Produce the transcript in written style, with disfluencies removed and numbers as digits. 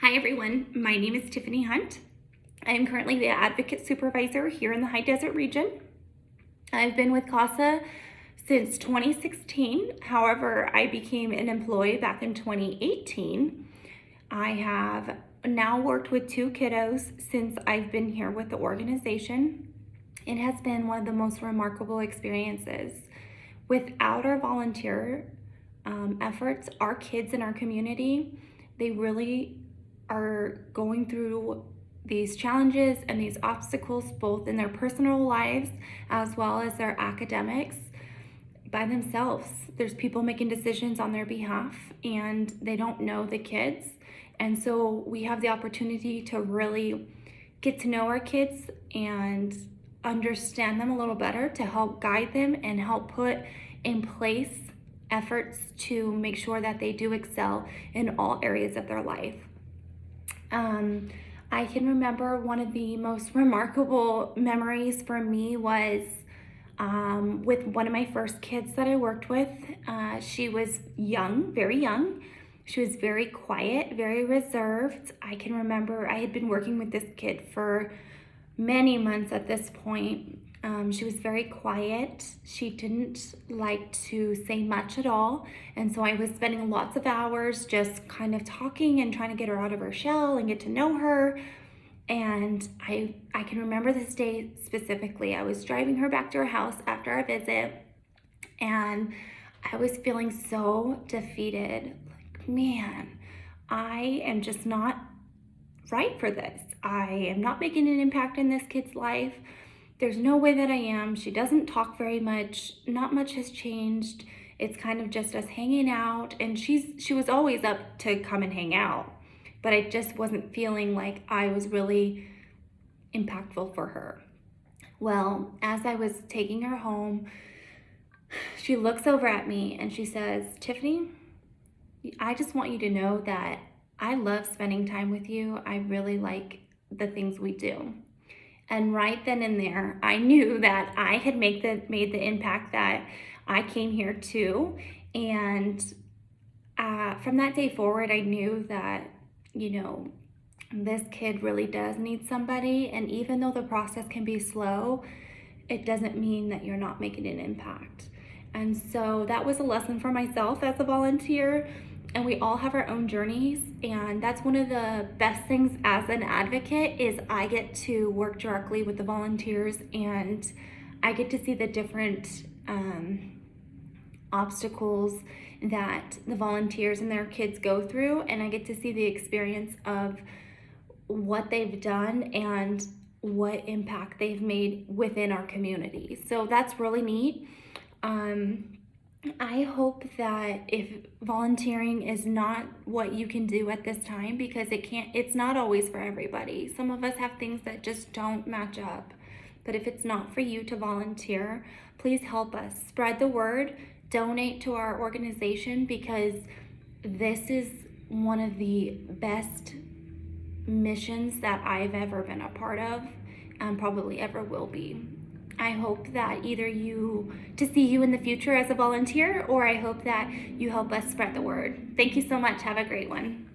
Hi everyone, my name is Tiffany Hunt. I am currently the Advocate Supervisor here in the High Desert region. I've been with CASA since 2016. However, I became an employee back in 2018. I have now worked with 2 kiddos since I've been here with the organization. It has been one of the most remarkable experiences. Without our volunteer efforts, our kids in our community, they really are going through these challenges and these obstacles both in their personal lives as well as their academics by themselves. There's people making decisions on their behalf and they don't know the kids. And so we have the opportunity to really get to know our kids and understand them a little better, to help guide them and help put in place efforts to make sure that they do excel in all areas of their life. I can remember one of the most remarkable memories for me was with one of my first kids that I worked with. She was young, very young. She was very quiet, very reserved. I can remember I had been working with this kid for many months at this point. She was very quiet. She didn't like to say much at all. And so I was spending lots of hours just kind of talking and trying to get her out of her shell and get to know her. And I can remember this day specifically. I was driving her back to her house after our visit, and I was feeling so defeated. Like, man, I am just not right for this. I am not making an impact in this kid's life. There's no way that I am. She doesn't talk very much. Not much has changed. It's kind of just us hanging out, and she was always up to come and hang out, but I just wasn't feeling like I was really impactful for her. Well, as I was taking her home, she looks over at me and she says, "Tiffany, I just want you to know that I love spending time with you. I really like the things we do." And right then and there, I knew that I had made the impact that I came here to. And from that day forward, I knew that, this kid really does need somebody. And even though the process can be slow, it doesn't mean that you're not making an impact. And so that was a lesson for myself as a volunteer. And we all have our own journeys, and that's one of the best things as an advocate is I get to work directly with the volunteers, and I get to see the different obstacles that the volunteers and their kids go through, and I get to see the experience of what they've done and what impact they've made within our community. So that's really neat. I hope that if volunteering is not what you can do at this time, because it's not always for everybody. Some of us have things that just don't match up. But if it's not for you to volunteer, please help us. Spread the word, donate to our organization, because this is one of the best missions that I've ever been a part of and probably ever will be. I hope that to see you in the future as a volunteer, or I hope that you help us spread the word. Thank you so much. Have a great one.